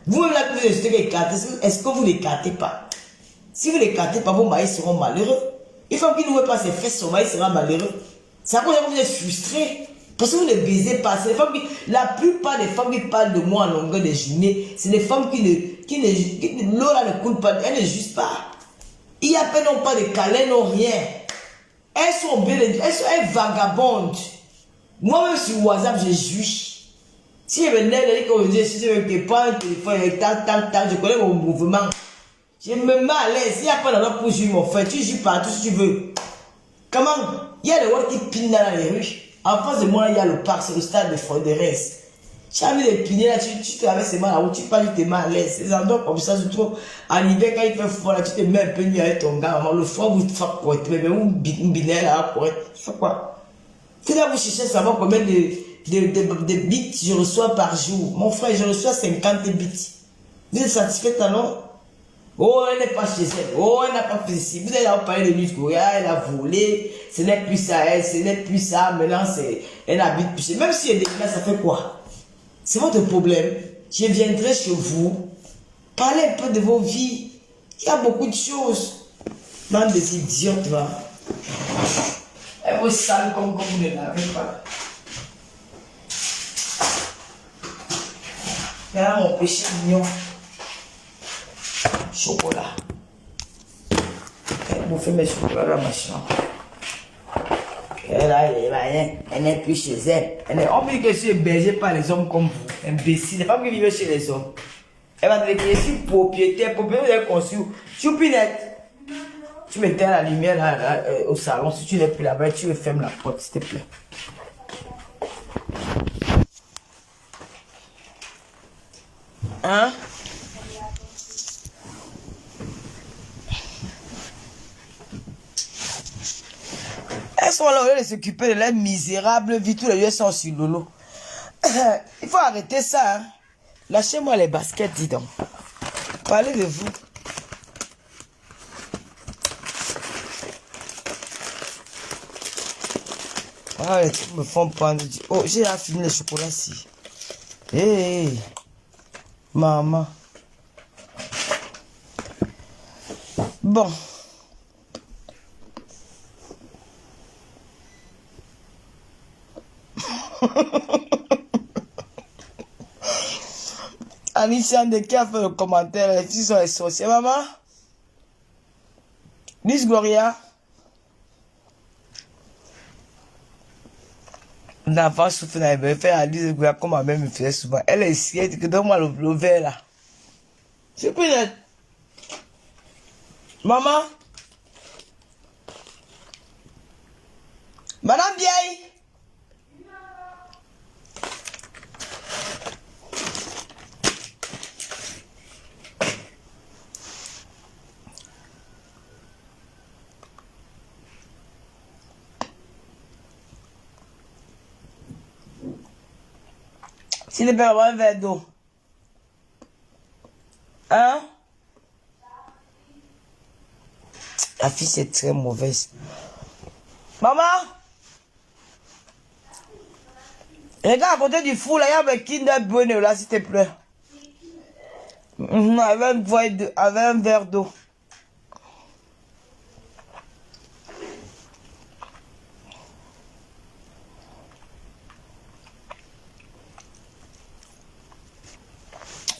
Vous-même là, vous écartez, est-ce que vous n'écartez pas? Si vous n'écartez pas, vos maris seront malheureux. Une femme qui ne veut pas ses fesses, son mari sera malheureux. C'est à cause que vous êtes frustré. Parce que vous ne baisez pas. C'est les femmes qui, la plupart des femmes qui parlent de moi en longueur de journée, c'est les femmes l'eau là ne coule pas, elles ne jugent pas. Il y a peine non pas de câlins, non rien. Elles sont belles, elles sont vagabondes. Moi-même sur WhatsApp, je juge. Si je venais, elle dit que je ne pas un téléphone, je connais mon mouvement. Je me mets à l'aise. Il n'y a pas d'endroit pour juger mon frère. Tu juges partout si tu veux. Comment? Il y a des gens qui pinent dans les rues. En face de moi, il y a le parc, c'est le stade de Forderès. Tu as mis des pigner là, tu traverses seulement la route, tu parles, tu te mets à l'aise. Les endroits comme ça, surtout en hiver, quand il fait froid là, tu te mets un peu nu avec ton gars. Le froid vous fait quoi? Mais vous binez là, quoi? Tu fais quoi? Tu dois vous chercher à savoir combien de bits je reçois par jour. Mon frère, je reçois 50 bits. Vous êtes satisfait alors? Oh, elle n'est pas chez elle. Oh, elle n'a pas fait ci. Vous allez en parler de Miss Korea, elle a volé. Ce n'est plus ça, elle, ce n'est plus ça. Maintenant, elle habite plus. Même si elle déclare, ça fait quoi? C'est votre problème. Je viendrai chez vous. Parlez un peu de vos vies. Il y a beaucoup de choses. Dans des idiotes, là. Elle vous sale comme vous ne l'avez pas. Là, mon péché mignon. Chocolat. Elle bouffe mes chocolats dans ma chambre. Elle n'est plus chez elle. On me dit que je suis hébergé par les hommes comme vous. Imbécile. Les femmes qui vivent chez les hommes. Elle va te dire que je suis propriétaire. Propriétaire de construire. Choupinette. Tu m'éteins la lumière là, au salon. Si tu n'es plus là-bas, tu fermes la porte, s'il te plaît. Hein? Elles sont là au lieu de s'occuper de leur misérable vie, tous les lieux sont sur Lolo. Il faut arrêter ça. Hein? Lâchez-moi les baskets, dis donc. Parlez de vous. Ah, les trucs me font prendre. Oh, j'ai fini le chocolat ici. Hé, hey, maman. Bon. Anisha de qui a fait le commentaire, les filles sont les sorciers, maman. Miss Gloria. L'enfant souffre dans les faire à Lise Gloria comme ma mère me faisait souvent. Elle est ici, elle dit que donne-moi le verre là. C'est plus net. Maman. Madame vieille. S'il ne peut avoir un verre d'eau. Hein? La fille, c'est très mauvaise. Maman? Regarde à côté du four, là, il y a un Kinder Bueno, là, s'il te plaît. Avec un verre d'eau.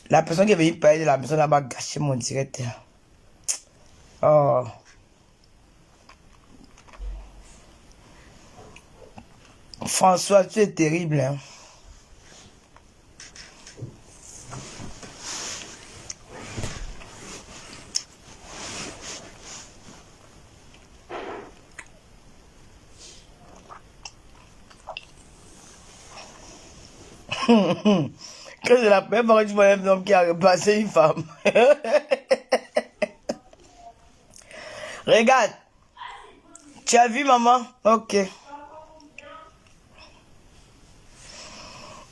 La personne qui est venue parler de la maison là-bas a gâché mon direct. Oh. François, tu es terrible. Hein? Que c'est la première fois que tu vois un homme qui a repassé une femme. Regarde. Tu as vu, maman? Ok.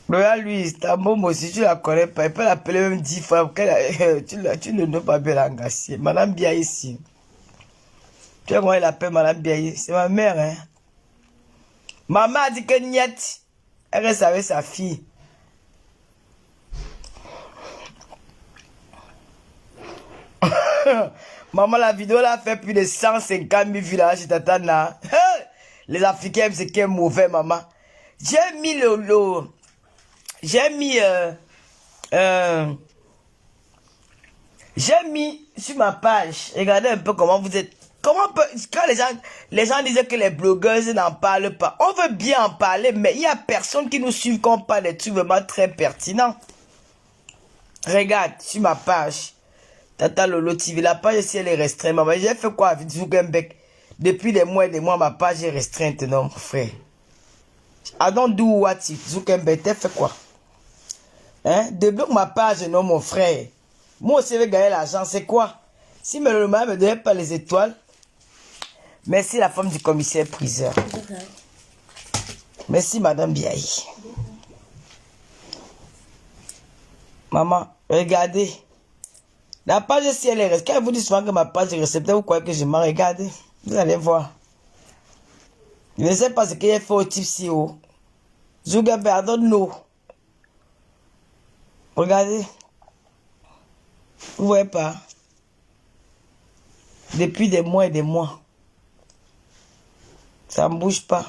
Regarde, lui, ta môme aussi, tu la connais pas. Il peut l'appeler même 10 fois. Tu ne dois pas bien l'engager. Madame Biaye ici. Tu vois comment il appelle Madame Biaye? C'est ma mère, hein. Maman a dit que Niette, elle reste avec sa fille. Maman, la vidéo là fait plus de 150 000 vues là chez Tata Na. Les Africains, c'est qui est mauvais, maman. J'ai mis j'ai mis sur ma page, regardez un peu comment vous êtes. Quand les gens disent que les blogueuses n'en parlent pas, on veut bien en parler, mais il n'y a personne qui nous suit quand on parle des trucs vraiment très pertinents. Regarde, sur ma page, Tata Lolo TV, la page ici elle est restreinte. Maman, j'ai fait quoi avec Zuckerberg? Depuis des mois et des mois, ma page est restreinte, non, mon frère. I don't do what it, Zuckerberg, t'as fait quoi? Hein? Débloque ma page, non, mon frère. Moi aussi, je vais gagner l'argent, c'est quoi? Si le ne me donnait pas les étoiles, merci la femme du commissaire priseur. Merci Madame Biaï. Maman, regardez. La page si elle est restée. Quand vous dites souvent que ma page est restée, vous croyez que je m'en regarde. Vous allez voir. Je ne sais pas ce qu'il a fait au type si haut. Zuckerberg, I don't know. Regardez. Vous voyez pas? Depuis des mois et des mois. Ça ne bouge pas.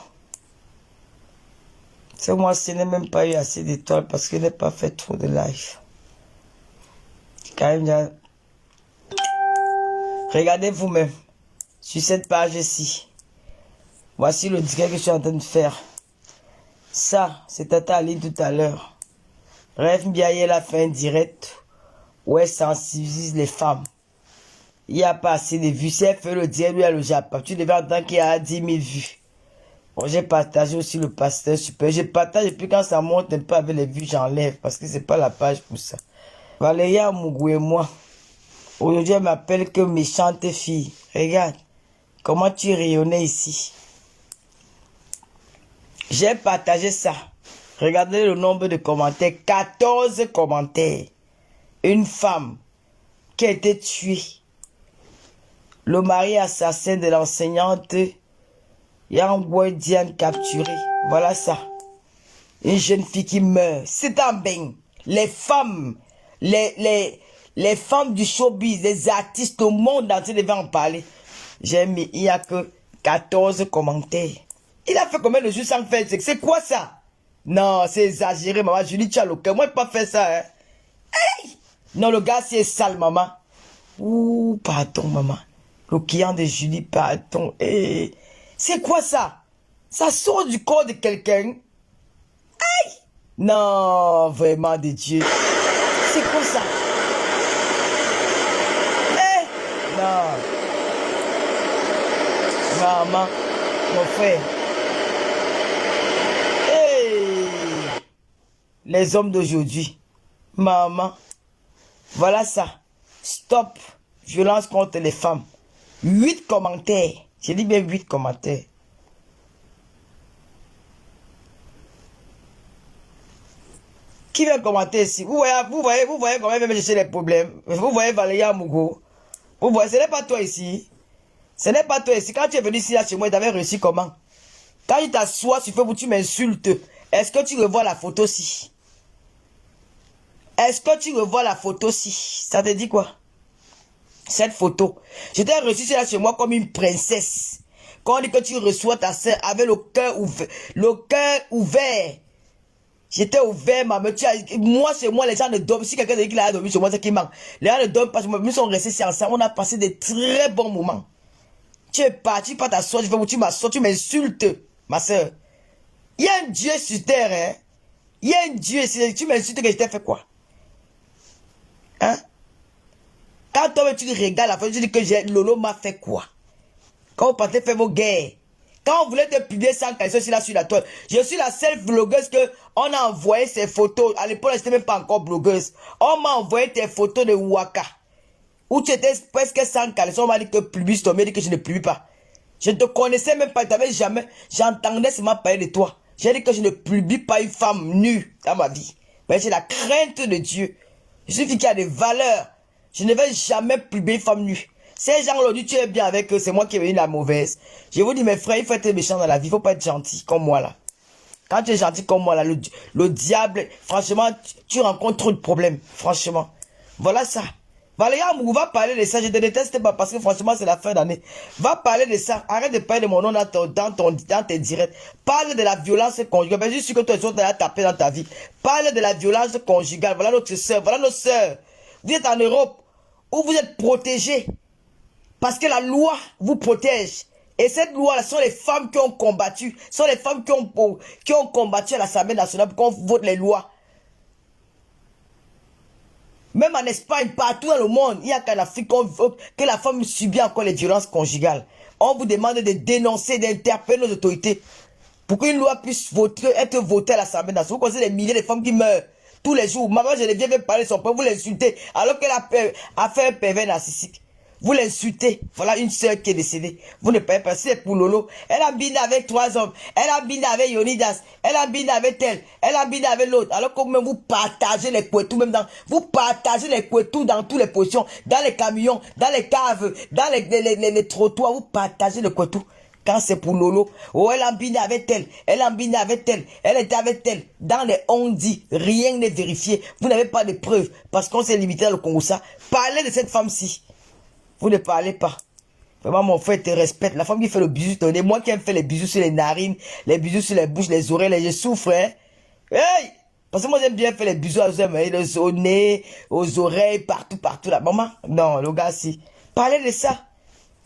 Ce mois-ci, je n'ai même pas eu assez d'étoiles parce que je n'ai pas fait trop de live. Quand même, regardez vous-même. Sur cette page-ci. Voici le direct que je suis en train de faire. Ça, c'est Tata Ali tout à l'heure. Rêve Biaye, elle a fait un direct où elle sensibilise les femmes. Il n'y a pas assez de vues. Si elle fait le direct, lui, elle le Japon. Tu devais entendre qu'il y a 10 000 vues. Bon, j'ai partagé aussi le pasteur super. Je partage et puis quand ça monte un peu avec les vues, j'enlève parce que c'est pas la page pour ça. Valérie Amougou et moi. Aujourd'hui, elle m'appelle que méchante fille. Regarde comment tu rayonnais ici. J'ai partagé ça. Regardez le nombre de commentaires. 14 commentaires. Une femme qui a été tuée. Le mari assassin de l'enseignante Yangwe Diane capturé. Voilà ça. Une jeune fille qui meurt. C'est un bain. Les femmes, les femmes du showbiz, les artistes, le monde entier devait en parler. J'ai mis, il n'y a que 14 commentaires. Il a fait combien de jours sans faire? C'est quoi ça? Non, c'est exagéré, maman. Julie, tu as le cœur. Moi, je ne peux pas faire ça. Hein. Hey! Non, le gars, c'est sale, maman. Ouh, pardon, maman. Le client de Julie, pardon. Hey. C'est quoi ça? Ça sort du corps de quelqu'un? Aïe! Non, vraiment de Dieu. C'est quoi ça? Eh? Non. Maman, mon frère. Hey! Les hommes d'aujourd'hui. Maman. Voilà ça. Stop. Violence contre les femmes. 8 commentaires. J'ai dit bien 8 commentaires. Qui vient commenter ici? Vous voyez comment elle vient chercher les problèmes. Vous voyez Valérie Amougou. Vous voyez, ce n'est pas toi ici. Ce n'est pas toi ici. Quand tu es venu ici, là, chez moi, tu avais réussi comment? Quand tu t'assois sur Facebook, tu m'insultes. Est-ce que tu revois la photo-ci? Est-ce que tu revois la photo-ci? Ça te dit quoi? Cette photo. J'étais reçu là chez moi comme une princesse. Quand on dit que tu reçois ta sœur avec le cœur ouvert. Le cœur ouvert. J'étais ouvert, maman. Moi, chez moi, les gens ne dorment. Si quelqu'un dit qu'il a dormi chez moi, c'est qu'il manque. Les gens ne dorment pas chez moi. Nous sommes restés ensemble. On a passé des très bons moments. Tu es parti par ta soeur. Tu m'assois, tu m'insultes, ma soeur. Il y a un Dieu sur terre, hein. Il y a un Dieu. Tu m'insultes que je t'ai fait quoi? Hein? Quand toi, tu regardes la photo, tu dis que Lolo m'a fait quoi? Quand vous partez faire vos guerres. Quand on voulait te publier sans caleçon là sur la toile. Je suis la seule blogueuse que on a envoyé ces photos. À l'époque, je n'étais même pas encore blogueuse. On m'a envoyé tes photos de Waka. Où tu étais presque sans caleçon. On m'a dit que publie, on m'a dit que je ne publie pas. Je ne te connaissais même pas. Tu n'avais jamais. J'entendais seulement parler de toi. J'ai dit que je ne publie pas une femme nue dans ma vie. Mais j'ai la crainte de Dieu. Je suis une fille qui a des valeurs. Je ne vais jamais publier une femme nue. Ces gens l'ont dit, tu es bien avec eux, c'est moi qui ai venu la mauvaise. Je vous dis, mes frères, il faut être méchant dans la vie, il ne faut pas être gentil comme moi là. Quand tu es gentil comme moi là, le diable, franchement, tu rencontres trop de problèmes, franchement. Voilà ça. Valéa Mougou va parler de ça. Je te déteste pas parce que franchement, c'est la fin d'année. Va parler de ça. Arrête de parler de mon nom dans tes directs. Parle de la violence conjugale. Ben, je suis sûr que toi, tu as tapé dans ta vie. Parle de la violence conjugale. Voilà notre soeur. Voilà nos soeurs. Vous êtes en Europe où vous êtes protégés. Parce que la loi vous protège. Et cette loi-là sont les femmes qui ont combattu. Sont les femmes qui ont combattu à l'Assemblée nationale pour qu'on vote les lois. Même en Espagne, partout dans le monde, il n'y a qu'en Afrique que la femme subit encore les violences conjugales. On vous demande de dénoncer, d'interpeller nos autorités pour qu'une loi puisse être votée à l'Assemblée nationale. Vous connaissez les milliers de femmes qui meurent tous les jours. Maman Geneviève vient parler de son père, vous l'insultez alors qu'elle a fait un pervers narcissique. Vous l'insultez. Voilà une sœur qui est décédée. Vous ne payez pas. C'est pour Lolo. Elle a bindé avec 3 hommes. Elle a bindé avec Yonidas. Elle a bindé avec elle. Elle a bindé avec l'autre. Alors que même vous partagez les couetous, vous partagez les couetous dans toutes les positions. Dans les camions, dans les caves, dans les trottoirs. Vous partagez les couetous. Quand c'est pour Lolo, oh, elle a bindé avec elle. Elle a bindé avec elle. Elle était avec elle. Dans les on-dit, rien n'est vérifié. Vous n'avez pas de preuves. Parce qu'on s'est limité dans le Congo. Ça. Parlez de cette femme-ci. Vous ne parlez pas. Vraiment, mon frère te respecte. La femme qui fait le bisou, tenez, moi qui aime faire les bisous sur les narines, les bisous sur les bouches, les oreilles, je souffre, hein. Hey! Parce que moi, j'aime bien faire les bisous au nez, aux oreilles, partout, là. Maman, non, le gars, si. Parlez de ça.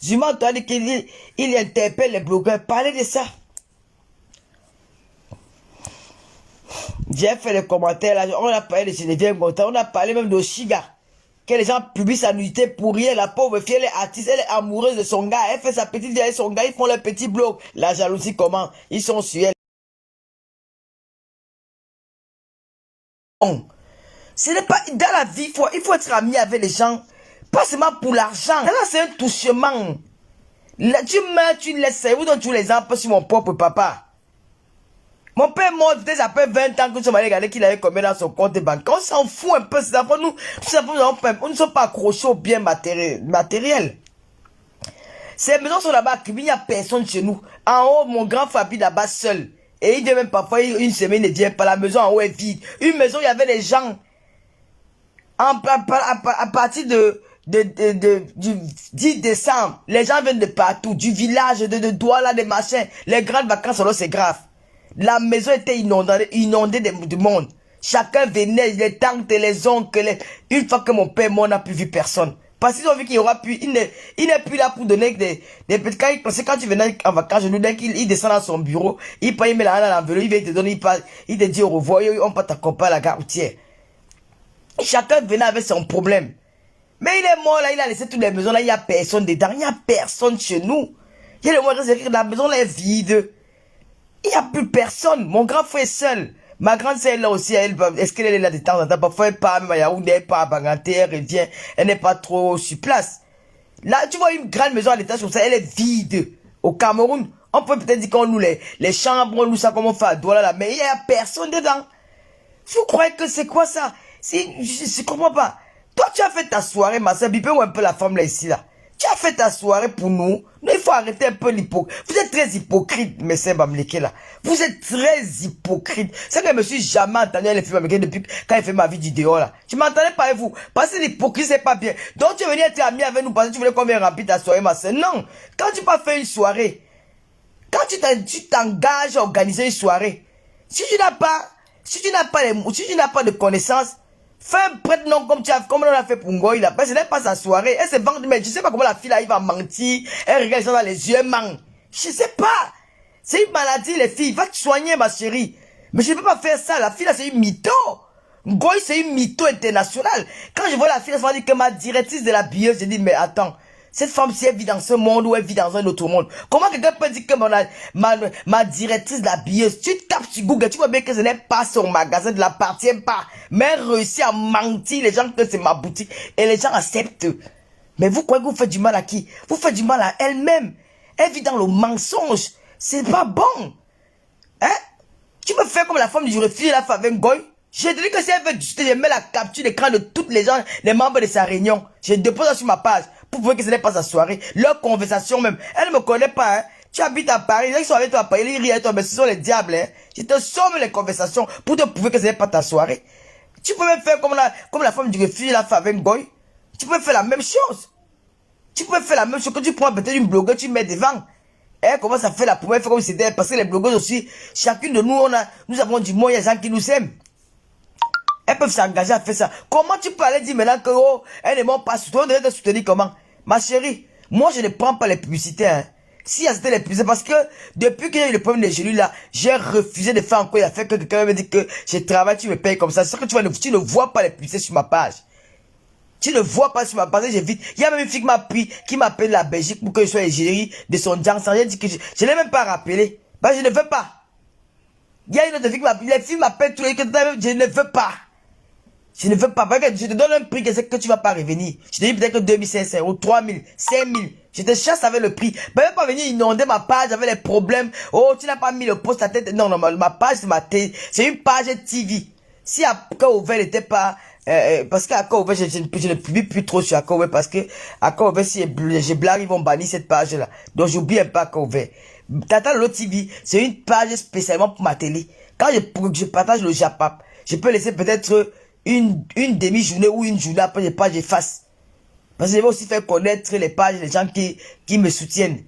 Je m'entends entendu qu'il interpelle les blogueurs. Parlez de ça. J'ai fait les commentaires, là. On a parlé de Geneviève Gonta, on a parlé même de Shiga. Que les gens publient sa nudité pour rien. La pauvre fille, elle est artiste, elle est amoureuse de son gars. Elle fait sa petite vie avec son gars, ils font leur petit blog. La jalousie, comment? Ils sont sur elle. Ce n'est pas dans la vie, il faut être ami avec les gens. Pas seulement pour l'argent. Là, c'est un touchement. Là, tu meurs, tu laisses. Vous donne tous les exemples sur mon propre papa. Mon père mort, peut-être après 20 ans que je m'allais regarder qu'il avait combien dans son compte bancaire. On s'en fout un peu. Ces enfants, nous ne sommes pas accrochés au bien matériel. Ces maisons sont là-bas, il n'y a personne chez nous. En haut, mon grand frère habite là-bas seul. Et il vient même parfois, une semaine, il ne vient pas. La maison en haut est vide. Une maison, il y avait des gens. À partir du 10 décembre, les gens viennent de partout. Du village, de Douala, des machins. Les grandes vacances, alors c'est grave. La maison était inondée du monde. Chacun venait, les tantes, les oncles. Une fois que mon père mort, on n'a plus vu personne. Parce qu'ils ont vu qu'il y aura plus. Il n'est plus là pour donner des petits. Parce que quand tu venais en vacances, dès qu'il descend dans son bureau, il met la main dans l'enveloppe, il vient te donner, il te dit au revoir, on peut t'accompagner à la gare routière. Chacun venait avec son problème. Mais il est mort là, il a laissé toutes les maisons là, il n'y a personne dedans, il n'y a personne chez nous. Il y a le moyen de la maison là est vide. Il n'y a plus personne. Mon grand frère est seul. Ma grande sœur est là aussi. Est-ce qu'elle est là de temps en temps? Parfois, elle part même à Yaoundé, elle part à Banganté, elle revient. Elle n'est pas trop sur place. Là, tu vois une grande maison à l'étage comme ça, elle est vide. Au Cameroun, on peut peut-être dire qu'on loue les chambres, on loue ça comme on fait à Douala là, mais il n'y a personne dedans. Vous croyez que c'est quoi ça? Je ne comprends pas. Toi, tu as fait ta soirée, ma soeur, bipez-moi un peu la femme là ici là. Tu as fait ta soirée pour nous. Mais il faut arrêter un peu l'hypocrite. Vous êtes très hypocrite, monsieur Bamleke là. Vous êtes très hypocrite. C'est que je me suis jamais entendu les films américains depuis quand il fait ma vie du dehors là. Je m'entendais pas avec vous. Parce que l'hypocrite c'est pas bien. Donc tu es venu être ami avec nous parce que tu voulais qu'on vienne remplir ta soirée, ma soeur. Non. Quand tu pas fait une soirée, quand tu t'engages à organiser une soirée, si tu n'as pas de connaissances, fais un prête-nom comme on a fait pour Ngoï là. Ce n'est pas sa soirée. Elle se vend, mais je sais pas comment la fille là, il va mentir. Elle regarde ça dans les yeux, elle ment. Je sais pas. C'est une maladie, les filles. Va te soigner, ma chérie. Mais je ne peux pas faire ça. La fille là, c'est une mytho. Ngoï, c'est une mytho internationale. Quand je vois la fille là, ça va dire que ma directrice de la billeuse, je dis, mais attends. Cette femme-ci, elle vit dans ce monde ou elle vit dans un autre monde. Comment quelqu'un peut dire que ma directrice de la billeuse, tu tapes sur Google, tu vois bien que ce n'est pas son magasin, ne l'appartient pas. Mais elle réussit à mentir les gens que c'est ma boutique. Et les gens acceptent. Mais vous croyez que vous faites du mal à qui? Vous faites du mal à elle-même. Elle vit dans le mensonge. C'est pas bon. Hein? Tu me fais comme la femme du refus, la femme avec Goy. J'ai dit que si elle veut justice, je mets la capture d'écran de tous les gens, les membres de sa réunion. Je dépose ça sur ma page. Pour prouver que ce n'est pas sa soirée. Leur conversation même. Elle ne me connaît pas, hein. Tu habites à Paris. Ils sont avec toi à Paris. Ils rient avec toi, mais ce sont les diables, hein. Je te somme les conversations pour te prouver que ce n'est pas ta soirée. Tu peux même faire comme la femme du refuge, la femme avec Goy. Tu peux faire la même chose. Tu peux faire la même chose que tu prends peut-être une blogueuse, tu mets devant. Elle commence à faire la première fois comme c'était. Parce que les blogueuses aussi, chacune de nous, nous avons du monde, il y a des gens qui nous aiment. Elles peuvent s'engager à faire ça. Comment tu peux aller dire maintenant que, oh, elles ne m'ont pas soutenu, on devrait te soutenir comment? Ma chérie, moi je ne prends pas les publicités, hein. Si c'était les publicités, parce que depuis que j'ai eu le problème de Jésus là, j'ai refusé de faire encore l'affaire que quelqu'un me dit que je travaille, tu me payes comme ça. C'est sûr que tu ne vois pas les publicités sur ma page. Tu ne vois pas sur ma page, j'évite. Il y a même une fille qui m'appelle la Belgique pour que je sois égérie de son genre. J'ai dit que je n'ai même pas rappelé. Bah, je ne veux pas. Il y a une autre fille qui m'appelle. Les filles m'appellent tous les jours. Je ne veux pas. Je ne veux pas. Parce que je te donne un prix que c'est que tu ne vas pas revenir. Je te dis peut-être que 2500 ou 3000, 5000. Je te chasse avec le prix. Ben, même pas venir inonder ma page avec les problèmes. Oh, tu n'as pas mis le post à tête. Non, non, ma page, c'est une page TV. Si Akaover n'était pas, parce qu'Akaover, je ne publie plus trop sur Akaover parce que Akaover, si je blague, ils vont bannir cette page-là. Donc, j'oublie un peu Akaover. Tata Lolo TV, c'est une page spécialement pour ma télé. Quand je partage le Japap, je peux laisser peut-être une demi-journée ou une journée après les pages j'efface. Parce que je vais aussi faire connaître les pages des gens qui me soutiennent.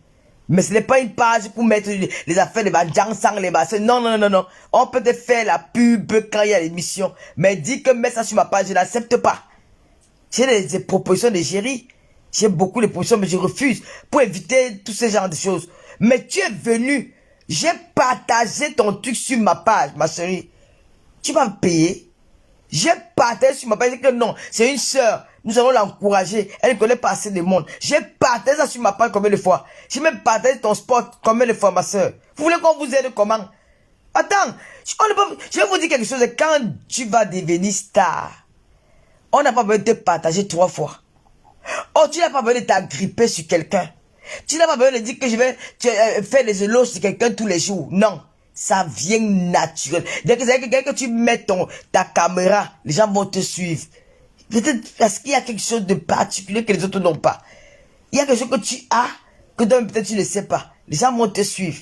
Mais ce n'est pas une page pour mettre les affaires de Banjang sans les basses. Non, non, non, non. On peut te faire la pub quand il y a l'émission. Mais dis que mettre ça sur ma page, je n'accepte pas. J'ai des propositions de gérer. J'ai beaucoup de propositions, mais je refuse. Pour éviter tous ces genres de choses. Mais tu es venu. J'ai partagé ton truc sur ma page, ma chérie. Tu vas me payer. J'ai partagé sur ma page que non, c'est une sœur. Nous allons l'encourager. Elle ne connaît pas assez de monde. J'ai partagé ça sur ma page combien de fois? J'ai même partagé ton spot combien de fois, ma sœur? Vous voulez qu'on vous aide comment? Attends, je vais vous dire quelque chose. Quand tu vas devenir star, on n'a pas besoin de te partager 3 fois. Oh, tu n'as pas besoin de t'agripper sur quelqu'un. Tu n'as pas besoin de dire que je vais faire des éloges sur quelqu'un tous les jours. Non. Ça vient naturel. Dès que tu mets ta caméra, les gens vont te suivre. Peut-être parce qu'il y a quelque chose de particulier que les autres n'ont pas. Il y a quelque chose que tu as, que peut-être tu ne sais pas. Les gens vont te suivre.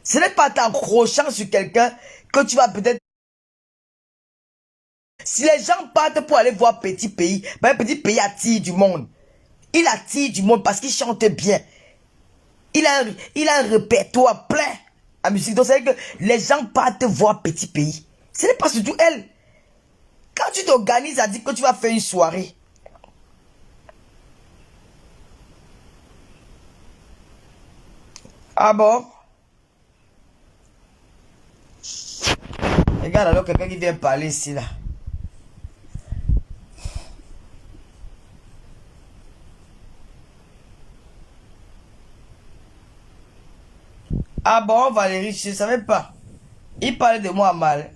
Ce n'est pas en crochant sur quelqu'un que tu vas peut-être... Si les gens partent pour aller voir Petit Pays, ben Petit Pays attire du monde. Il attire du monde parce qu'il chante bien. Il a un répertoire plein. La musique, donc c'est que les gens partent voir Petit Pays. Ce n'est pas surtout elle. Quand tu t'organises à dire que tu vas faire une soirée, ah bon? Regarde alors quelqu'un qui vient parler ici là. Ah bon, Valérie, je ne savais pas. Il parlait de moi mal.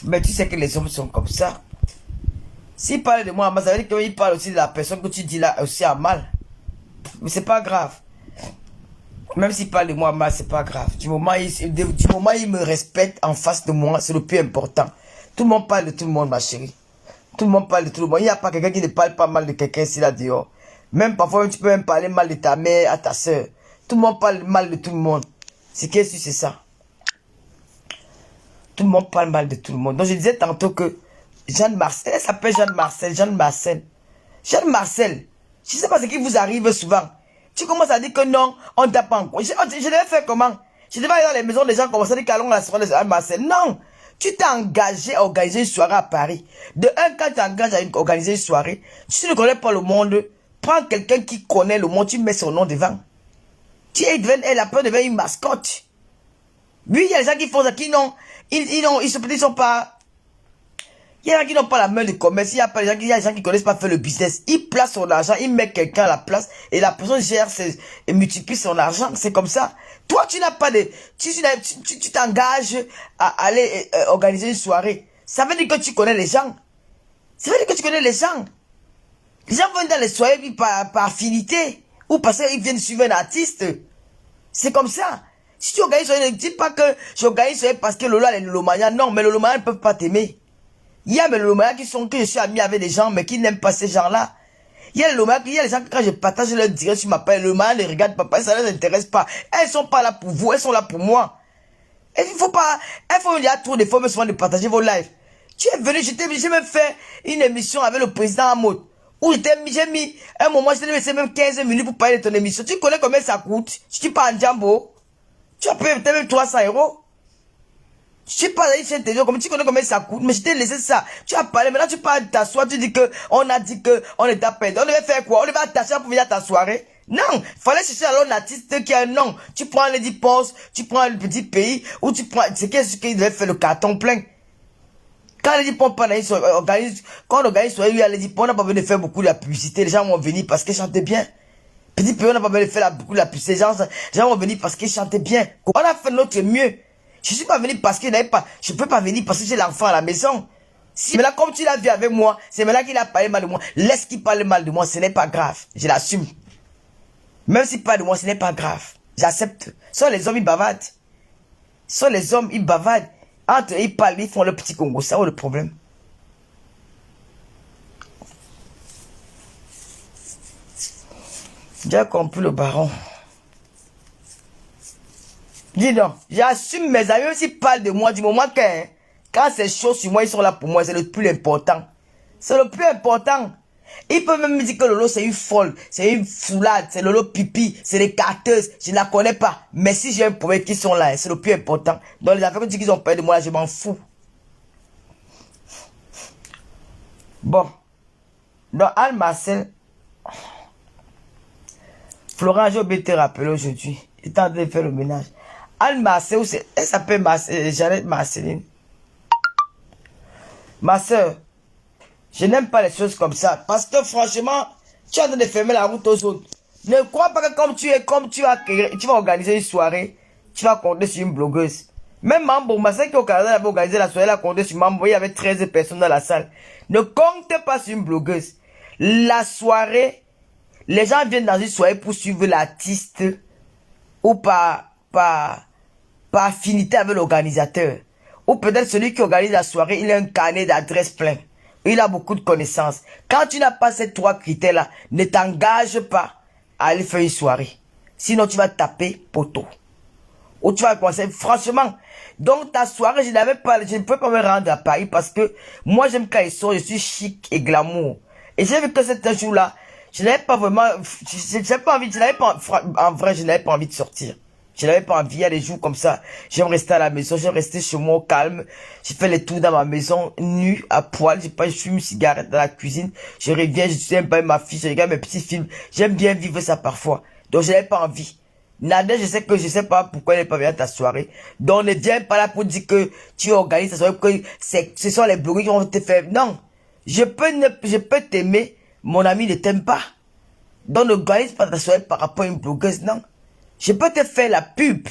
Mais tu sais que les hommes sont comme ça. S'il parle de moi mal, ça veut dire qu'il parle aussi de la personne que tu dis là aussi à mal. Mais c'est pas grave. Même s'il parle de moi mal, c'est pas grave. Du moment où il me respecte en face de moi, c'est le plus important. Tout le monde parle de tout le monde, ma chérie. Tout le monde parle de tout le monde. Il n'y a pas quelqu'un qui ne parle pas mal de quelqu'un ici là dehors. Même parfois, tu peux même parler mal de ta mère à ta soeur. Tout le monde parle mal de tout le monde. C'est qu'est-ce que c'est ça? Tout le monde parle mal de tout le monde. Donc je disais tantôt que Jeanne Marcel, elle s'appelle Jeanne Marcel, Jeanne Marcel. Jeanne Marcel, je ne sais pas ce qui vous arrive souvent. Tu commences à dire que non, on ne t'a pas encore. Je devais faire comment? Je devais aller dans les maisons des gens, commencer à dire qu'allons la soirée de Jeanne Marcel. Non! Tu t'es engagé à organiser une soirée à Paris. De un, quand tu t'engages à organiser une soirée, si tu ne connais pas le monde, prends quelqu'un qui connaît le monde, tu mets son nom devant. Elle a peur de devenir une mascotte. Oui, il y a des gens qui font ça, qui n'ont, ils sont pas, il y a des gens qui n'ont pas la main de commerce, il y a des gens qui connaissent pas faire le business. Ils placent son argent, ils mettent quelqu'un à la place, et la personne gère et multiplie son argent, c'est comme ça. Toi, tu n'as pas de, tu t'engages à aller organiser une soirée. Ça veut dire que tu connais les gens. Ça veut dire que tu connais les gens. Les gens vont dans les soirées par affinité, ou parce qu'ils viennent suivre un artiste. C'est comme ça. Si tu organises une soirée, ne dis pas que j'organise une soirée parce que Lola est Lolomania. Non, mais Lolomania ne peuvent pas t'aimer. Il y a les Lolomania que je suis ami avec des gens, mais qui n'aiment pas ces gens-là. Il y a les Lolomania, il y a les gens que quand je partage leur direct sur ma page, le Lolomania les regarde pas, ça ne les intéresse pas. Elles sont pas là pour vous, elles sont là pour moi. Et il faut pas, il y a trop de fois, mais souvent de partager vos lives. Tu es venu, j'ai même fait une émission avec le président Hamoud. Où j'ai mis, un moment, je t'ai laissé même 15 minutes pour parler de ton émission. Tu connais combien ça coûte? Si tu pars en Djambo, tu as payé peut-être même 300 €. Je sais pas, comme tu connais combien ça coûte, mais je t'ai laissé ça. Tu as parlé, maintenant tu parles t'asseoir, tu dis que, on a dit que, on est à peine. On devait faire quoi? On devait attacher pour venir à ta soirée? Non! Fallait chercher alors un artiste qui a un nom. Tu prends Lady Post, tu prends le petit pays, ou tu prends, c'est qu'est-ce qu'il devait faire le carton plein. Quand Lady Post organise, quand on organise soirée, il y a Lady Post, on n'a pas besoin de faire beaucoup de la publicité. Les gens vont venir parce qu'ils chantaient bien. Petit pays, on n'a pas besoin de faire beaucoup de la publicité. Les gens vont venir parce qu'ils chantaient bien. On a fait notre mieux. Je suis pas venu parce qu'il n'avait pas, je peux pas venir parce que j'ai l'enfant à la maison. Si maintenant, comme tu l'as vu avec moi, c'est maintenant qu'il a parlé mal de moi. Laisse qu'il parle mal de moi, ce n'est pas grave. Je l'assume. Même s'il parle de moi, ce n'est pas grave. J'accepte. Ce sont les hommes, ils bavardent. Ce sont les hommes, ils bavardent. Entre eux, ils parlent, ils font le petit Congo. Ça, où le problème? J'ai compris le baron. Dis donc, j'assume mes amis, même s'ils parlent de moi, du moment que, quand c'est chaud sur moi, ils sont là pour moi, c'est le plus important. C'est le plus important. Ils peuvent même me dire que Lolo, c'est une folle, c'est une foulade, c'est Lolo pipi, c'est des carteuses, je ne la connais pas. Mais si j'ai un problème qui sont là, c'est le plus important. Dans les affaires que tu dis qu'ils ont peur de moi, là, je m'en fous. Bon. Dans Al Marcel, Florent, j'ai oublié de te rappeler aujourd'hui. Il est en train de faire le ménage. Anne Marcel, elle s'appelle Jeannette Marceline. Ma soeur, je n'aime pas les choses comme ça. Parce que franchement, tu es en train de fermer la route aux autres. Ne crois pas que comme tu vas organiser une soirée, tu vas compter sur une blogueuse. Même Mambo, ma soeur qui au Canada avait organisé la soirée, elle a compté sur Mambo, il y avait 13 personnes dans la salle. Ne comptez pas sur une blogueuse. La soirée, les gens viennent dans une soirée pour suivre l'artiste ou par affinité avec l'organisateur. Ou peut-être celui qui organise la soirée, il a un carnet d'adresses plein. Il a beaucoup de connaissances. Quand tu n'as pas ces 3 critères-là, ne t'engage pas à aller faire une soirée. Sinon, tu vas taper poteau. Ou tu vas commencer, franchement. Donc, ta soirée, je ne peux pas me rendre à Paris parce que moi, j'aime quand ils sont, je suis chic et glamour. Et j'ai vu que cet jour-là, je n'avais pas vraiment, en vrai, je n'avais pas envie de sortir. Je n'avais pas envie, il y a des jours comme ça. J'aime rester à la maison, j'aime rester chez moi au calme. J'ai fait les tours dans ma maison, nu, à poil. Je fume une cigarette dans la cuisine. Je reviens, je suis un peu ma fille, je regarde mes petits films. J'aime bien vivre ça parfois. Donc, je n'avais pas envie. Nadia, je sais pas pourquoi elle n'est pas venue à ta soirée. Donc, ne viens pas là pour dire que tu organises ta soirée, que ce sont les blogueurs qui vont te faire. Non. Je peux t'aimer. Mon ami ne t'aime pas. Donc, n'organise pas ta soirée par rapport à une blogueuse, non. Je peux te faire la pub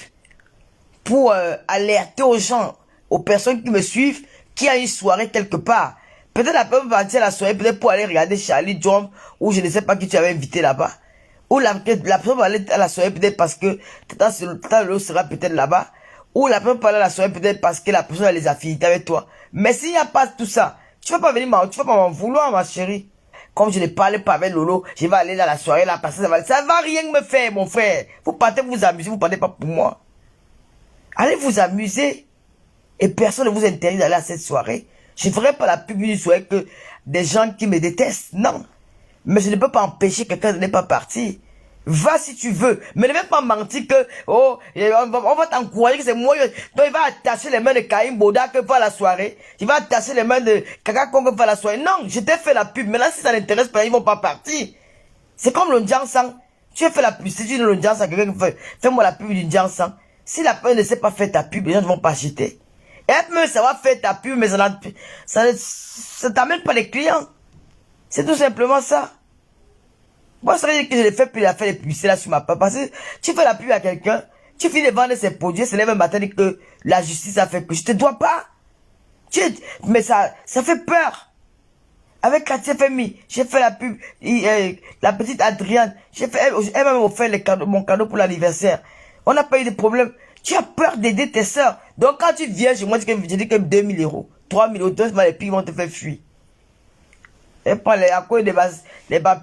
pour alerter aux gens, aux personnes qui me suivent, qui a une soirée quelque part. Peut-être la personne va partir à la soirée, peut-être pour aller regarder Charlie John, ou je ne sais pas qui tu avais invité là-bas. Ou la personne va aller à la soirée peut-être parce que Tata Lolo sera peut-être là-bas. Ou la personne va aller à la soirée peut-être parce que la personne a les affinités avec toi. Mais s'il n'y a pas tout ça, tu vas pas m'en vouloir, ma chérie. Comme je ne parlais pas avec Lolo, je vais aller dans la soirée, la personne ça va rien me faire, mon frère. Vous partez vous amuser, vous partez pas pour moi. Allez vous amuser. Et personne ne vous interdit d'aller à cette soirée. Je ne ferai pas la pub d'une soirée que des gens qui me détestent. Non. Mais je ne peux pas empêcher quelqu'un de ne pas partir. Va si tu veux. Mais ne viens pas mentir que, oh, on va t'encourager que c'est moi. Donc il va attacher les mains de Kaïm Boda que va la soirée. Il va attacher les mains de Kaka Kongo va la soirée. Non, je t'ai fait la pub. Maintenant, si ça n'intéresse pas, ils vont pas partir. C'est comme le Ndjansang. Tu as fait la pub. Si tu dis le Ndjansang, quelqu'un fais-moi la pub du Ndjansang. Si la personne ne sait pas faire ta pub, les gens ne vont pas acheter. Et même ça va faire ta pub, mais ça t'amène pas les clients. C'est tout simplement ça. Moi, ça veut dire que je l'ai fait, puis il a fait les publicités là sur ma page. Parce que tu fais la pub à quelqu'un, tu finis de vendre ses produits, se lève un matin et dit que la justice a fait que je te dois pas. Mais ça fait peur. Avec Katia Femi, j'ai fait la pub, la petite Adrienne, elle m'a offert mon cadeau pour l'anniversaire. On n'a pas eu de problème. Tu as peur d'aider tes soeurs. Donc quand tu viens chez moi, je dis que 2000 €, 3000 €, les filles vont te faire fuir. Et prends à cause des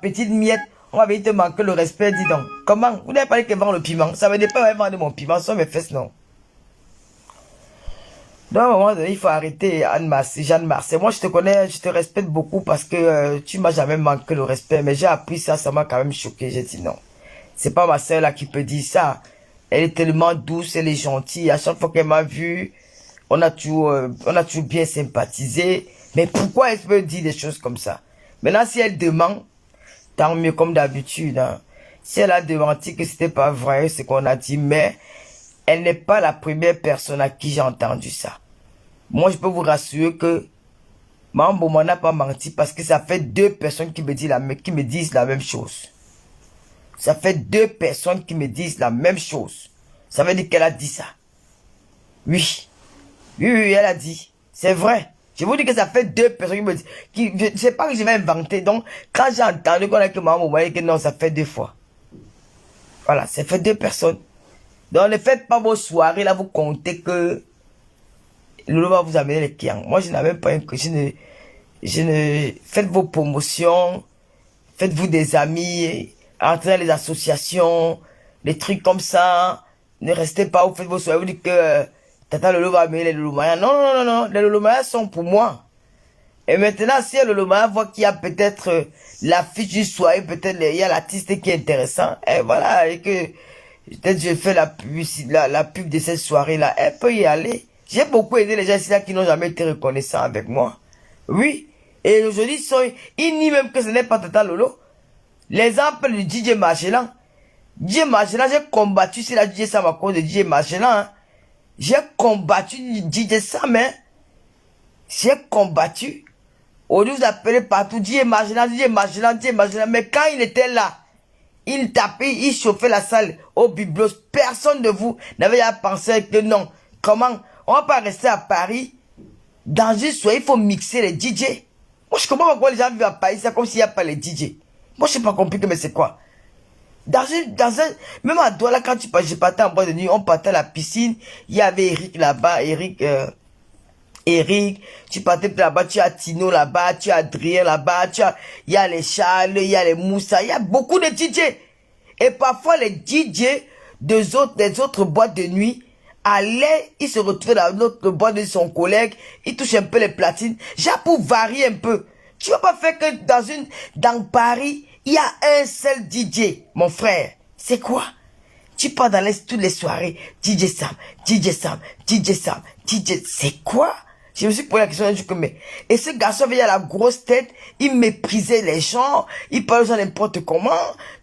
petites miettes. On va venir te manquer le respect, dis donc. Comment? Vous n'avez pas dit que vendre le piment. Ça veut dire pas vendre mon piment sur mes fesses, non. Donc, à un moment donné, il faut arrêter Jeanne Marcel. Moi, je te connais, je te respecte beaucoup parce que tu m'as jamais manqué le respect. Mais j'ai appris ça, ça m'a quand même choqué. J'ai dit non. C'est pas ma soeur là qui peut dire ça. Elle est tellement douce, elle est gentille. À chaque fois qu'elle m'a vu, on a toujours bien sympathisé. Mais pourquoi elle peut dire des choses comme ça? Maintenant, si elle demande, tant mieux comme d'habitude. Hein. Si elle a démenti que c'était pas vrai ce qu'on a dit, mais elle n'est pas la première personne à qui j'ai entendu ça. Moi, je peux vous rassurer que Mambo m'en a pas menti parce que ça fait 2 personnes qui me disent la même chose. Ça fait 2 personnes qui me disent la même chose. Ça veut dire qu'elle a dit ça. Oui. Oui, elle a dit. C'est vrai. Je vous dis que ça fait 2 personnes qui me disent. Je sais pas que je vais inventer. Donc, quand j'ai entendu qu'on a que Mambo m'a dit que non, ça fait 2 fois. Voilà, ça fait 2 personnes. Donc, ne faites pas vos soirées là, vous comptez que Lolo va vous amener les clients. Moi, je n'ai même pas faites vos promotions, faites-vous des amis, entrez dans les associations, des trucs comme ça. Ne restez pas, vous faites vos soirées, vous dites que Tata Lolo va amener les Lolomaya. Non, non, non, non, les Lolomaya sont pour moi. Et maintenant, si le Lolomaya voit qu'il y a peut-être l'affiche du soirée, peut-être il y a l'artiste qui est intéressant, et voilà, et que peut-être je fais la pub de cette soirée-là, elle peut y aller. J'ai beaucoup aidé les gens ici là qui n'ont jamais été reconnaissants avec moi. Oui. Et aujourd'hui, ils nient même que ce n'est pas Tata Lolo. L'exemple du DJ Magellan. DJ Magellan, j'ai combattu sur la DJ Sam à cause de DJ Magellan. Hein. J'ai combattu DJ Sam. Hein. J'ai combattu. Aujourd'hui, vous appelez partout DJ Magellan, DJ Magellan, DJ Magellan. Mais quand il était là, il tapait, il chauffait la salle au biblos. Personne de vous n'avait à penser que non. Comment? On va pas rester à Paris. Dans une soirée, il faut mixer les DJ. Moi, je comprends pas pourquoi les gens vivent à Paris. C'est comme s'il n'y a pas les DJ. Moi, je sais pas compliqué, mais c'est quoi? Même à Douala, quand je partais en boîte de nuit, on partait à la piscine. Il y avait Eric là-bas, Eric, tu partais là-bas, tu as Tino là-bas, tu as Adrien là-bas, il y a les Charles, il y a les Moussa, il y a beaucoup de DJ. Et parfois, les DJ des autres boîtes de nuit, allaient, ils se retrouvaient dans notre boîte de son collègue, ils touchent un peu les platines. J'ai pour varier un peu. Tu vas pas faire que dans Paris, il y a un seul DJ, mon frère. C'est quoi? Tu pars dans toutes les soirées, DJ Sam, DJ Sam, DJ Sam, DJ... C'est quoi? Je me suis posé la question un jour que mais... Et ce garçon avait la grosse tête, il méprisait les gens, il parlait de n'importe comment.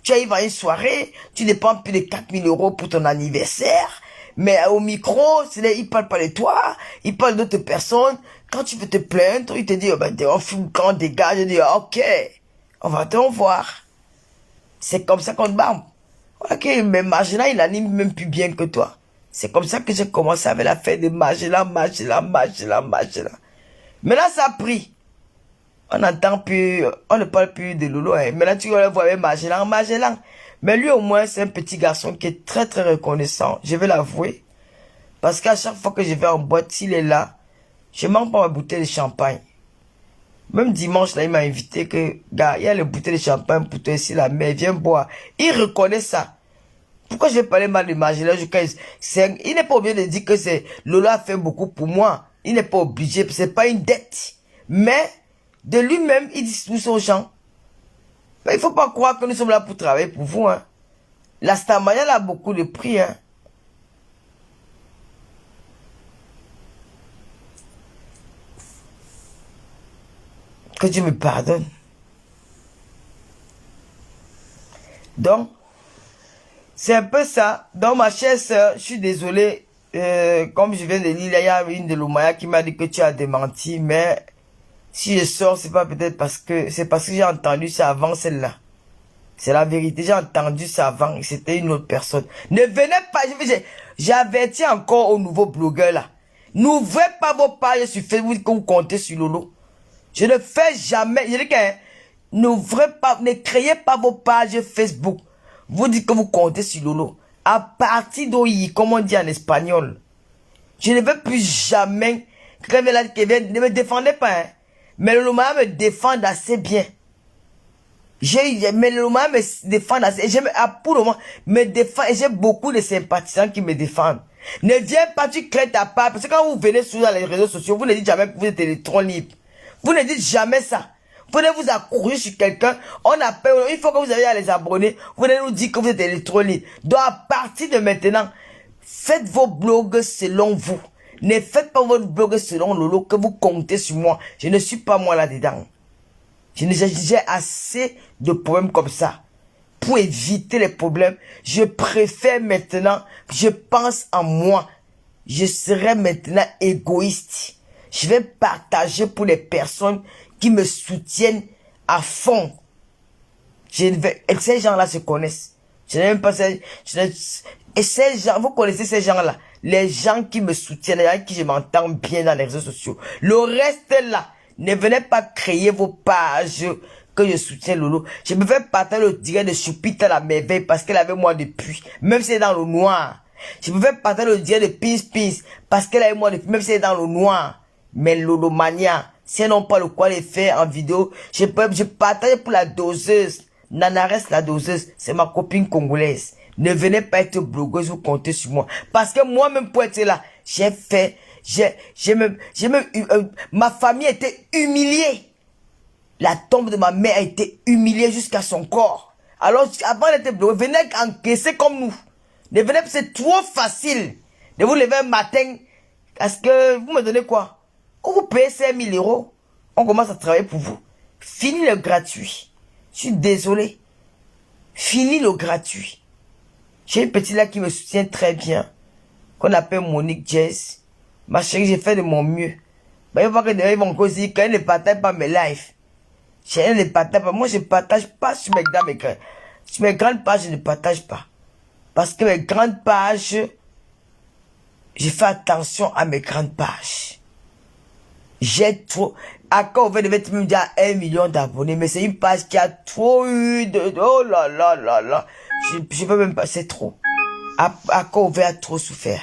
Tu arrives à une soirée, tu dépenses plus de 4000 € pour ton anniversaire. Mais au micro, il parle pas de toi, il parle d'autres personnes. Quand tu veux te plaindre, il te dit, oh ben, on fume quand dégage, je dis, ok, on va te voir. C'est comme ça qu'on te barbe. Ok, mais Magellan, il anime même plus bien que toi. C'est comme ça que j'ai commencé avec la fête de Magellan. Maintenant, ça a pris. On n'entend plus, on ne parle plus de Lolo. Hein. Maintenant, tu le vois avec Magellan. Mais lui, au moins, c'est un petit garçon qui est très, très reconnaissant. Je vais l'avouer. Parce qu'à chaque fois que je vais en boîte, s'il est là, je manque pas ma bouteille de champagne. Même dimanche, là, il m'a invité que, gars, il y a les bouteilles de champagne pour toi ici, là, mais viens boire. Il reconnaît ça. Pourquoi je vais parler mal de Magellan? Il n'est pas obligé de dire que Lolo a fait beaucoup pour moi. Il n'est pas obligé, c'est pas une dette. Mais, de lui-même, il distribue aux gens. Mais il faut pas croire que nous sommes là pour travailler pour vous, hein. La Starmania a beaucoup de prix, hein. Que Dieu me pardonne. Donc, c'est un peu ça. Donc, ma chère sœur, je suis désolé. Comme je viens de lire, il y a une de l'Omaya qui m'a dit que tu as démenti, mais si je sors, c'est pas peut-être parce que j'ai entendu ça avant celle-là. C'est la vérité, j'ai entendu ça avant et c'était une autre personne. Ne venez pas, j'avertis encore aux nouveaux blogueurs là. N'ouvrez pas vos pages sur Facebook que vous comptez sur Lolo. Je ne fais jamais, je dis que n'ouvrez pas, ne créez pas vos pages Facebook. Vous dites que vous comptez sur Lolo. À partir d'aujourd'hui, comme on dit en espagnol, je ne veux plus jamais, ne me défendez pas, hein. Mais le Loma me défend assez bien. Mais le Loma me défend assez, pour le moment, me défend, et j'ai beaucoup de sympathisants qui me défendent. Ne viens pas, tu crées ta part. Parce que quand vous venez sur les réseaux sociaux, vous ne dites jamais que vous êtes électron libre. Vous ne dites jamais ça. Vous venez vous accrocher sur quelqu'un. On appelle, il faut que vous ayez à les abonner. Vous venez nous dire que vous êtes électron libre. Donc à partir de maintenant, faites vos blogs selon vous. Ne faites pas votre blog selon Lolo que vous comptez sur moi. Je ne suis pas moi là-dedans. J'ai assez de problèmes comme ça. Pour éviter les problèmes, je préfère maintenant, je pense en moi. Je serai maintenant égoïste. Je vais partager pour les personnes qui me soutiennent à fond. Et ces gens-là se connaissent. Je n'ai même pas et ces gens, vous connaissez ces gens-là. Les gens qui me soutiennent, les gens qui je m'entends bien dans les réseaux sociaux. Le reste là, ne venez pas créer vos pages que je soutiens Lolo. Je me fais partager le direct de Choupita la merveille parce qu'elle avait moi depuis. Même si elle est dans le noir. Je me fais partager le direct de Peace parce qu'elle avait moi depuis. Même si elle est dans le noir. Mais Lolo Mania, si elles n'ont pas le quoi les faire en vidéo, je partage pour la doseuse. Nanares la doseuse, c'est ma copine congolaise. Ne venez pas être blogueuse ou compter sur moi. Parce que moi-même pour être là, j'ai fait, ma famille était humiliée. La tombe de ma mère a été humiliée jusqu'à son corps. Alors, avant d'être blogueuse, venez encaisser comme nous. Ne venez, c'est trop facile de vous lever un matin. Parce que vous me donnez quoi? On vous paye 5 000 euros. On commence à travailler pour vous. Fini le gratuit. Je suis désolé. Fini le gratuit. J'ai une petite là qui me soutient très bien. Qu'on appelle Monique Jazz. Ma chérie, j'ai fait de mon mieux. Bah, il va que ils vont causer quand elle ne partage pas mes lives. Elle ne partage pas. Moi, je ne partage pas sur mes grandes pages, je ne partage pas. Parce que mes grandes pages, je fais attention à mes grandes pages. J'ai trop... Encore, on devait même dire 1 million d'abonnés, mais c'est une page qui a trop eu de... Oh là là là là. Je peux même pas... C'est trop. Encore, on a trop souffert.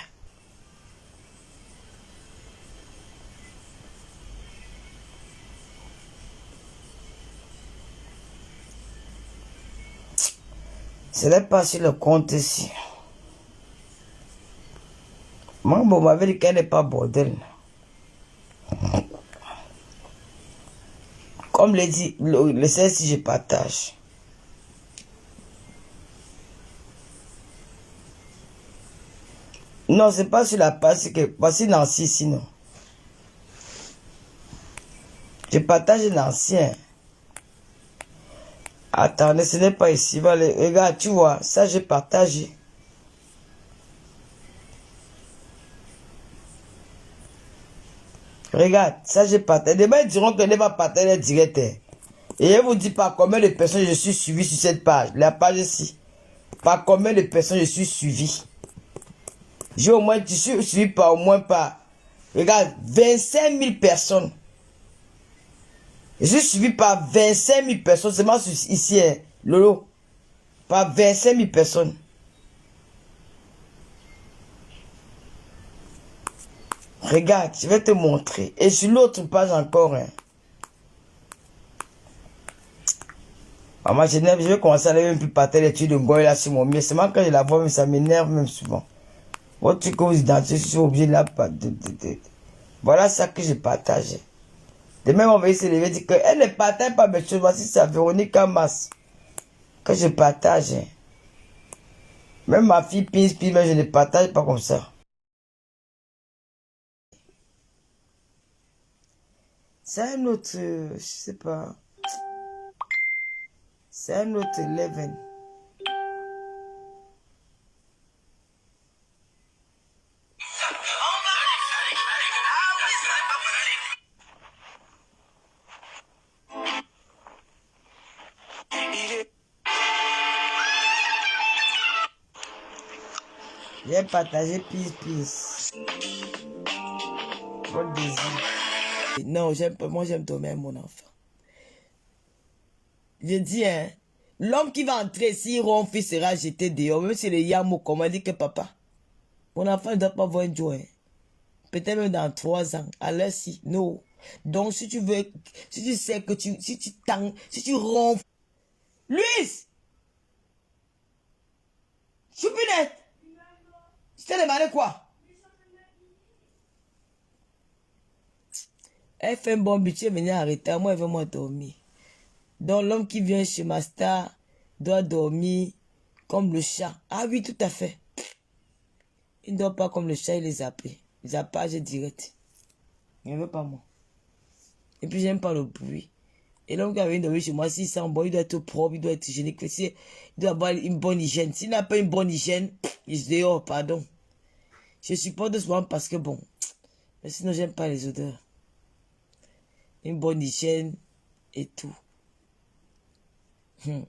Ce n'est pas sur le compte ici. Mambo m'avait dit qu'elle n'est pas bordel. Comme le dit, le si je partage. Non, c'est pas sur la page, c'est que voici Nancy sinon. Je partage l'ancien. Attendez, ce n'est pas ici. Regarde, tu vois, ça j'ai partagé. Regarde, ça j'ai partagé. Demain, ils diront que ne va partager direct. Et je vous dis par combien de personnes je suis suivi sur cette page. La page ici. Par combien de personnes je suis suivi. J'ai au moins, je suis suivi par au moins par, regarde, 25 000 personnes. Je suis suivi par 25 000 personnes. Seulement ici, hein, Lolo. Par 25 000 personnes. Regarde, je vais te montrer. Et sur l'autre page encore. Hein. Maman, je vais commencer à ne même plus partager les trucs de Ngoy là sur mon mien. Seulement quand je la vois, mais ça m'énerve même souvent. Votre truc que vous identifiez, je suis obligé là. Voilà ça que je partage. Demain, on va se lever et dire qu'elle ne partage pas mes choses. Voici ça, Véronique Amas. Que je partage. Hein. Même ma fille Peace, mais je ne partage pas comme ça. C'est un autre, je sais pas. C'est un autre level. J'ai partagé Peace. Bon désir. Non, moi j'aime toi-même mon enfant. Je dis, hein, l'homme qui va entrer, s'il ronfle, il sera jeté dehors. Même si le yamo, comme on dit que papa, mon enfant ne doit pas voir un jour. Hein. Peut-être même dans 3 ans. Alors si, non. Donc si tu veux, si tu sais que si tu ronfles. Luis! Choupinette! Je t'ai demandé quoi? Elle fait un bon budget, venir arrêter. Moi, elle veut moi dormir. Donc, l'homme qui vient chez ma star doit dormir comme le chat. Ah oui, tout à fait. Il ne dort pas comme le chat, il les appelle. Zappage direct. Il ne veut pas moi. Et puis, j'aime pas le bruit. Et l'homme qui vient dormir chez moi, s'il sent bon, il doit être propre, il doit être hygiénique. Il doit avoir une bonne hygiène. S'il n'a pas une bonne hygiène, il se dehors, pardon. Je supporte souvent parce que bon. Mais sinon, j'aime pas les odeurs. Une bonne hygiène et tout. Il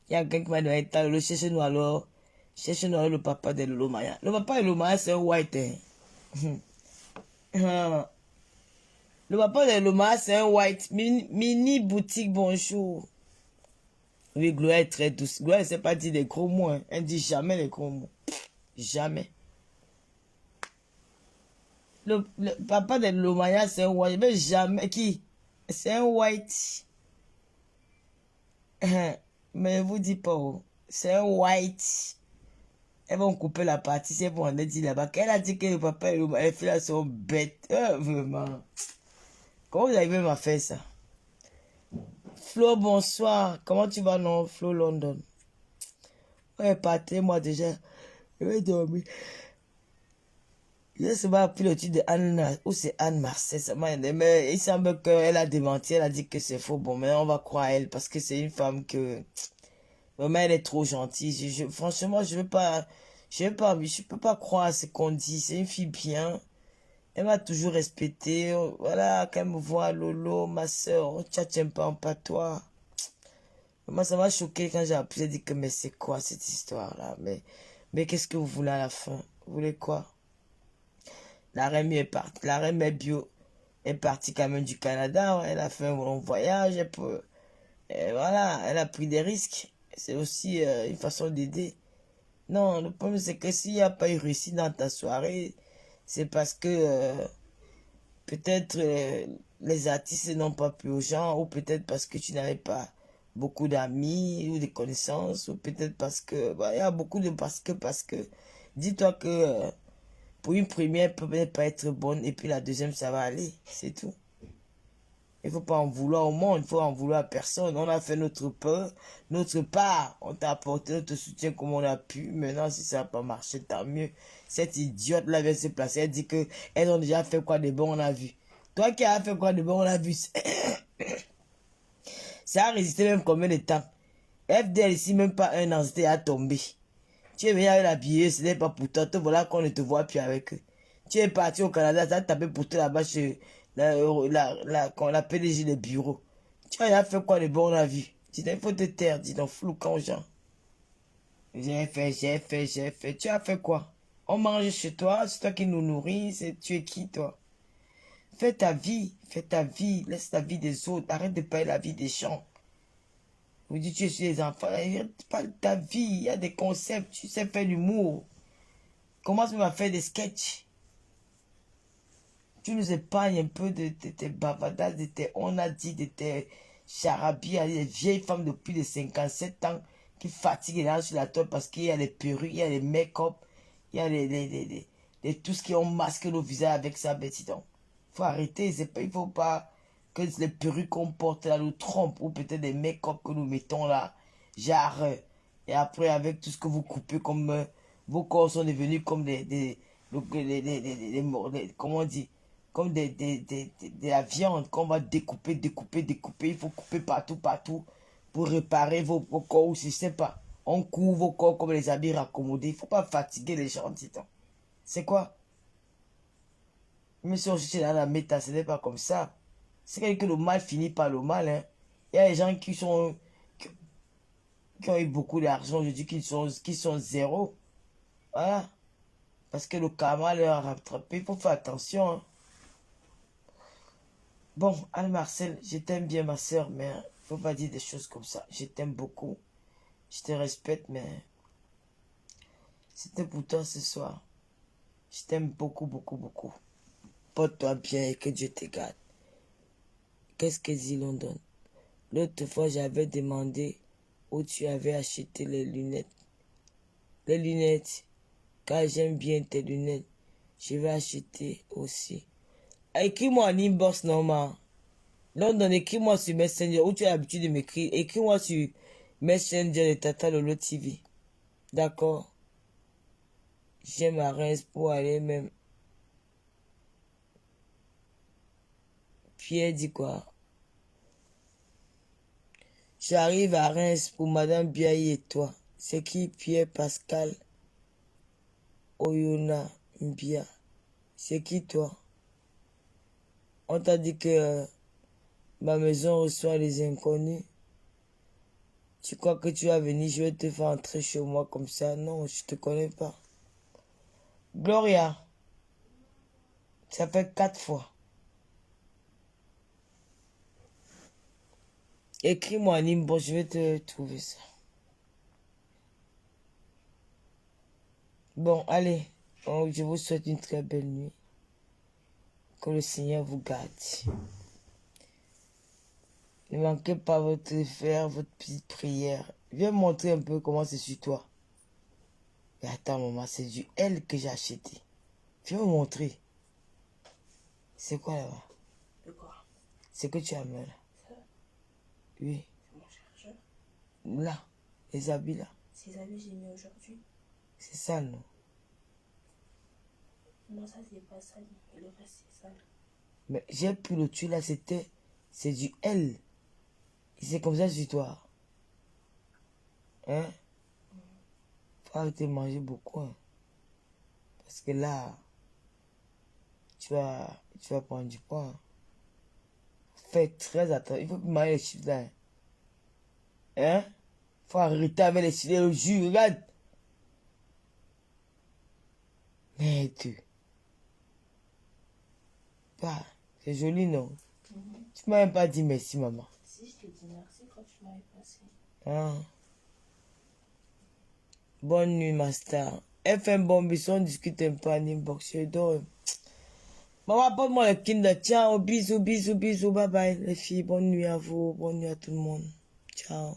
y a quelqu'un qui m'a dit, le cherche-nous alors. Cherche-nous le papa de Lolo Maya. Le papa de Lolo Maya, c'est un white. Le papa de Lolo Maya, c'est un white. Mini boutique, bonjour. Oui, Gloire est très douce. Gloire ne sait pas dire des gros mots. Hein. Elle ne dit jamais les gros mots. Jamais. Le papa de Lolo Maya, c'est un white. Mais jamais. Qui? C'est un white. Mais je vous dis pas. C'est un white. Elles vont couper la partie, c'est pour en dire là-bas. Elle a dit que le papa et les filles là sont bêtes. Vraiment. Comment vous avez même fait ça? Flo, bonsoir. Comment tu vas, non? Flo London. Ouais, partez, moi déjà. Je vais dormir. Je sais pas plus le titre de Anne, ou c'est Anne Marcel. Mais il semble qu'elle a démenti. Elle a dit que c'est faux. Bon, mais on va croire à elle parce que c'est une femme que. Vraiment, elle est trop gentille. Franchement, je peux pas croire à ce qu'on dit. C'est une fille bien. Elle m'a toujours respecté. Voilà, quand elle me voit, Lolo, ma soeur, tu n'aimes pas en patois. Moi, ça m'a choqué quand j'ai appris. J'ai dit que, mais c'est quoi cette histoire-là? Mais qu'est-ce que vous voulez à la fin? Vous voulez quoi? La reine est partie. La reine bio est partie quand même du Canada. Elle a fait un long voyage. Et voilà, elle a pris des risques. C'est aussi une façon d'aider. Non, le problème c'est que s'il n'y a pas eu réussi dans ta soirée, c'est parce que peut-être les artistes n'ont pas plu aux gens, ou peut-être parce que tu n'avais pas beaucoup d'amis ou de connaissances, ou peut-être parce que, il y a beaucoup de parce que. Dis-toi que pour une première, elle peut peut-être pas être bonne, et puis la deuxième, ça va aller, c'est tout. Il ne faut pas en vouloir au monde, il faut en vouloir à personne. On a fait notre part. On t'a apporté notre soutien comme on a pu. Maintenant, si ça n'a pas marché, tant mieux. Cette idiote-là vient se placer. Elle dit qu'elles ont déjà fait quoi de bon, on a vu. Toi qui as fait quoi de bon, on a vu. Ça a résisté même combien de temps? FDL ici, même pas un an, c'était à tomber. Tu es venu avec la billeuse, ce n'est pas pour toi. Te voilà qu'on ne te voit plus avec eux. Tu es parti au Canada, ça a tapé pour toi là-bas chez la PDG des bureaux. Tu as fait quoi de bon on a vu? Dis donc, il faut te taire, dis donc, flou quand gens. J'ai fait. Tu as fait quoi? On mange chez toi, c'est toi qui nous nourris, tu es qui toi? Fais ta vie, laisse la vie des autres, arrête de payer la vie des gens. Vous dites tu es chez les enfants, parle ta vie, il y a des concepts, tu sais faire l'humour. Commence même à faire des sketchs. Tu nous épargnes un peu de tes bavardades, de tes on a dit, de tes charabia, des vieilles femmes de plus de 57 ans qui fatiguent les gens sur la toile parce qu'il y a les perruques, il y a les make-up, il y a tout ce qui ont masqué nos visages avec ça, petit donc. Il faut arrêter, il faut pas que les perruques qu'on porte là nous trompent ou peut-être des make-up que nous mettons là, genre, et après avec tout ce que vous coupez comme vos corps sont devenus comme comment on dit, comme de la viande qu'on va découper. Il faut couper partout pour réparer vos corps ou je sais pas. On couvre vos corps comme les habits raccommodés. Il faut pas fatiguer les gens, dis-donc. C'est quoi? Même si on cherche dans la méta, ce n'est pas comme ça. C'est que le mal finit par le mal. Hein. Il y a des gens qui ont eu beaucoup d'argent, je dis qu'ils sont zéro. Voilà. Parce que le karma leur a rattrapé. Il faut faire attention. Hein. Bon, Anne-Marcel, je t'aime bien ma soeur, mais faut pas dire des choses comme ça. Je t'aime beaucoup. Je te respecte, mais c'était pour toi ce soir. Je t'aime beaucoup. Porte-toi bien et que Dieu te garde. Qu'est-ce que dit London? L'autre fois, j'avais demandé où tu avais acheté les lunettes. Les lunettes, car j'aime bien tes lunettes. Je vais acheter aussi. Écris-moi en inbox, normal. London, écris-moi sur Messenger, où tu as l'habitude de m'écrire. Écris-moi sur Messenger de Tata Lolo TV. D'accord? J'aime à Reims pour aller même. Pierre dit quoi? J'arrive à Reims pour Madame Biaye et toi. C'est qui? Pierre Pascal Oyona Mbia. C'est qui toi? On t'a dit que ma maison reçoit les inconnus. Tu crois que tu vas venir, je vais te faire entrer chez moi comme ça? Non, je te connais pas. Gloria, ça fait 4 fois. Écris-moi en inbox, je vais te trouver ça. Bon, allez, je vous souhaite une très belle nuit. Que le Seigneur vous garde. Ne manquez pas de faire votre petite prière. Viens montrer un peu comment c'est sur toi. Mais attends, maman, c'est du L que j'ai acheté. Viens me montrer. C'est quoi là-bas? De quoi? C'est que tu as mis là. Ça, Oui. c'est mon chargeur. Là, les habits là. Ces habits, j'ai mis aujourd'hui. C'est ça, non? Non, ça, c'est pas sale. Et le reste, c'est sale. Mais j'ai pris le tuyau là, c'est du L. Et c'est comme ça sur toi. Hein? Faut arrêter de manger beaucoup. Hein. Parce que là, tu vas prendre du poids. Hein. Fais très attention. Il faut plus manger les chips là. Hein? Faut arrêter avec les chips, le jus, regarde. Merde. Bah, c'est joli, non? Tu m'as même pas dit merci, maman. Si, je te dis merci quand tu m'avais passé. Ah. Bonne nuit, ma star. FM Bombisson, on discute un peu en inbox. Je dors. Maman, apporte-moi le Kinder. Ciao, bisous, bisous, bisous. Bye bye, les filles. Bonne nuit à vous. Bonne nuit à tout le monde. Ciao.